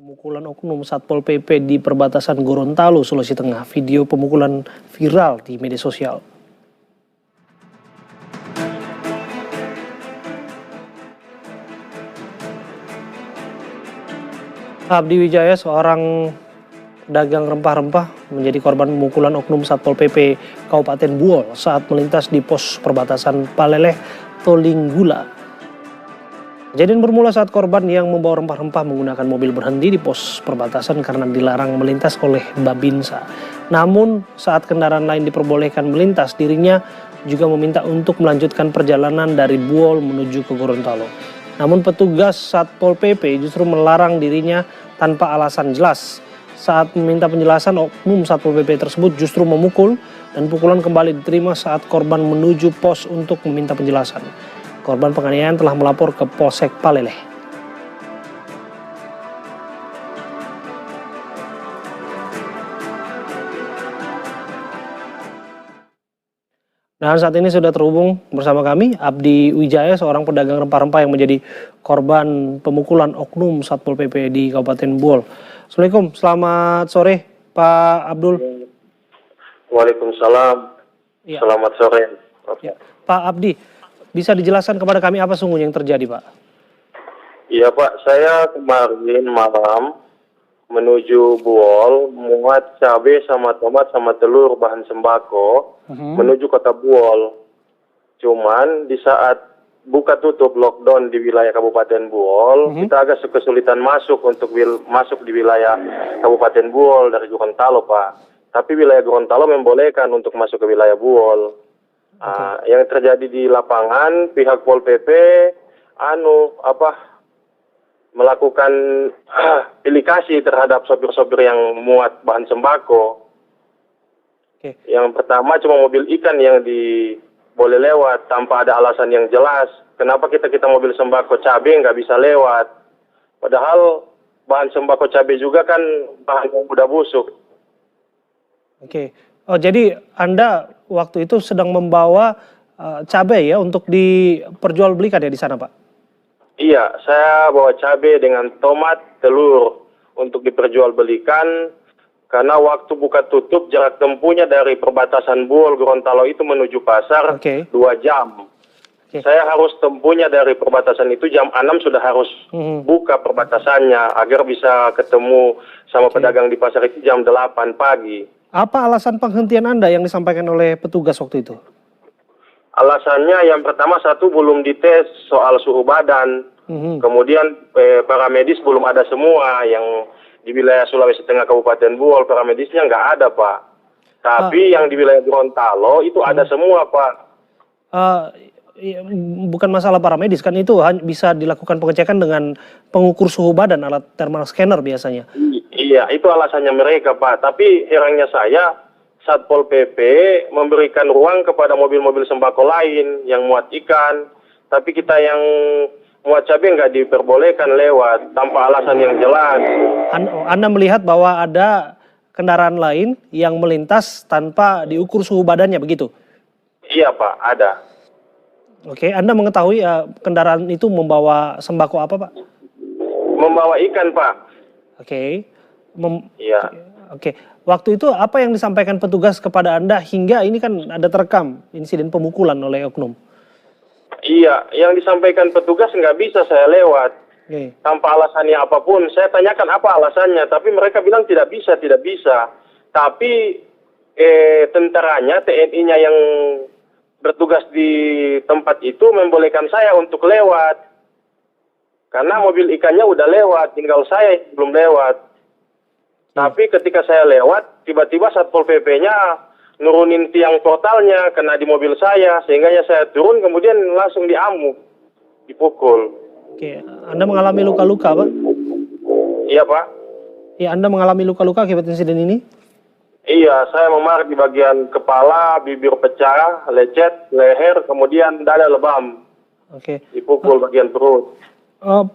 Pemukulan oknum Satpol PP di perbatasan Gorontalo, Sulawesi Tengah. Video pemukulan viral di media sosial. Abdi Wijaya, seorang pedagang rempah-rempah, menjadi korban pemukulan oknum Satpol PP Kabupaten Buol saat melintas di pos perbatasan Paleleh, Tolinggula. Kejadian bermula saat korban yang membawa rempah-rempah menggunakan mobil berhenti di pos perbatasan karena dilarang melintas oleh Babinsa. Namun saat kendaraan lain diperbolehkan melintas, dirinya juga meminta untuk melanjutkan perjalanan dari Buol menuju ke Gorontalo. Namun petugas Satpol PP justru melarang dirinya tanpa alasan jelas. Saat meminta penjelasan, oknum Satpol PP tersebut justru memukul dan pukulan kembali diterima saat korban menuju pos untuk meminta penjelasan. Korban penganiayaan telah melapor ke Polsek Paleleh. Dan saat ini sudah terhubung bersama kami Abdi Wijaya, seorang pedagang rempah-rempah yang menjadi korban pemukulan oknum Satpol PP di Kabupaten Buol. Assalamualaikum, selamat sore Pak Abdul. Waalaikumsalam, Ya. selamat sore. Ya. Pak Abdi, bisa dijelaskan kepada kami apa sungguhnya yang terjadi, Pak? Iya Pak, saya kemarin malam menuju Buol, muat cabai sama tomat sama telur bahan sembako menuju kota Buol. Cuman di saat buka tutup lockdown di wilayah Kabupaten Buol, kita agak kesulitan masuk untuk masuk di wilayah Kabupaten Buol dari Gorontalo, Pak. Tapi wilayah Gorontalo membolehkan untuk masuk ke wilayah Buol. Yang terjadi di lapangan, pihak Pol PP melakukan pilikasi terhadap sopir-sopir yang muat bahan sembako. Yang pertama cuma mobil ikan yang boleh lewat tanpa ada alasan yang jelas. Kenapa kita mobil sembako cabai nggak bisa lewat? Padahal bahan sembako cabai juga kan bahan yang mudah busuk. Oh, jadi Anda waktu itu sedang membawa cabai ya untuk diperjualbelikan ya di sana, Pak? Iya, saya bawa cabai dengan tomat, telur untuk diperjualbelikan karena waktu buka tutup jarak tempuhnya dari perbatasan Buol Gorontalo itu menuju pasar 2 jam. Saya harus tempuhnya dari perbatasan itu jam 6 sudah harus buka perbatasannya agar bisa ketemu sama pedagang di pasar itu jam 8 pagi. Apa alasan penghentian Anda yang disampaikan oleh petugas waktu itu? Alasannya yang pertama belum dites soal suhu badan. Kemudian para medis belum ada semua yang di wilayah Sulawesi Tengah Kabupaten Buol, para medisnya nggak ada, Pak. Tapi yang di wilayah Gorontalo itu ada semua, Pak. Bukan masalah para medis, kan itu bisa dilakukan pengecekan dengan pengukur suhu badan, alat thermal scanner biasanya. Iya, itu alasannya mereka, Pak. Tapi herannya saya, Satpol PP memberikan ruang kepada mobil-mobil sembako lain yang muat ikan. Tapi kita yang muat cabai nggak diperbolehkan lewat tanpa alasan yang jelas. Anda melihat bahwa ada kendaraan lain yang melintas tanpa diukur suhu badannya, begitu? Iya, Pak, ada. Oke, Anda mengetahui kendaraan itu membawa sembako apa, Pak? Membawa ikan, Pak. Iya. Oke. Waktu itu apa yang disampaikan petugas kepada Anda hingga ini kan ada terekam insiden pemukulan oleh oknum? Iya, yang disampaikan petugas nggak bisa saya lewat. Tanpa alasannya apapun. Saya tanyakan apa alasannya, tapi mereka bilang tidak bisa. Tapi tentaranya, TNI-nya yang bertugas di tempat itu membolehkan saya untuk lewat. Karena mobil ikannya udah lewat, tinggal saya belum lewat. Tapi ketika saya lewat, tiba-tiba Satpol PP-nya nurunin tiang portalnya kena di mobil saya, sehingga saya turun kemudian langsung diamuk, dipukul. Anda mengalami luka-luka, Pak? Iya, Pak. Ya, Anda mengalami luka-luka akibat insiden ini? Iya, saya memar di bagian kepala, bibir pecah, lecet, leher, kemudian dada lebam. Dipukul bagian perut.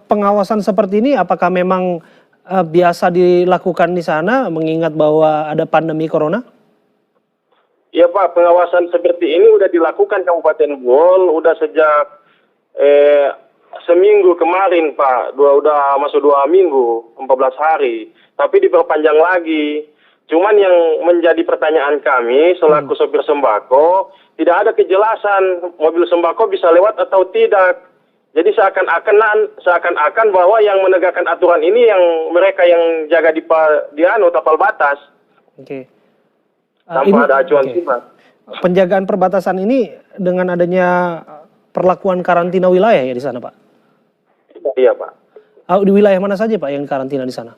Pengawasan seperti ini apakah memang biasa dilakukan di sana mengingat bahwa ada pandemi corona? Iya, Pak, pengawasan seperti ini udah dilakukan Kabupaten Buol udah sejak seminggu kemarin Pak, udah masuk 2 minggu, 14 hari, tapi diperpanjang lagi. Cuman yang menjadi pertanyaan kami selaku sopir sembako, tidak ada kejelasan mobil sembako bisa lewat atau tidak. Jadi seakan-akan bahwa yang menegakkan aturan ini yang mereka yang jaga di tapal batas. Oke. Tanpa ada acuan tiba. Penjagaan perbatasan ini dengan adanya perlakuan karantina wilayah ya di sana, Pak? Iya, Pak. Di wilayah mana saja, Pak, yang karantina di sana?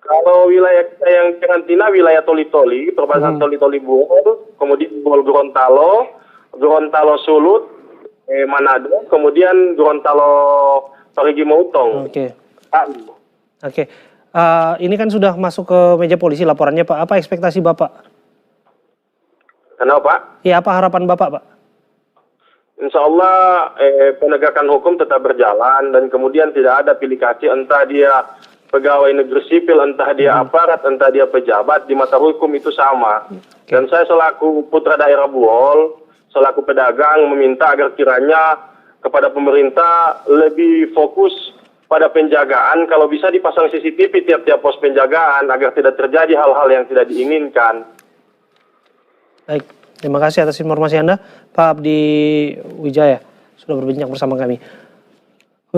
Kalau wilayah yang karantina, wilayah Toli-Toli, perbatasan Toli-Toli Buol, kemudian Buol Gorontalo Sulut, Manado, kemudian Gorontalo Parigi Motong. Oke. Oke. Ini kan sudah masuk ke meja polisi laporannya, Pak. Apa ekspektasi Bapak? Kenapa, Pak? Ya, apa harapan Bapak, Pak? Insya Allah penegakan hukum tetap berjalan dan kemudian tidak ada pilih kasih, entah dia pegawai negeri sipil, entah dia aparat, entah dia pejabat, di mata hukum itu sama. Dan saya selaku putra daerah Buol, selaku pedagang meminta agar kiranya kepada pemerintah lebih fokus pada penjagaan, kalau bisa dipasang CCTV tiap-tiap pos penjagaan agar tidak terjadi hal-hal yang tidak diinginkan. Baik, terima kasih atas informasi Anda, Pak Abdi Wijaya, sudah berbincang bersama kami.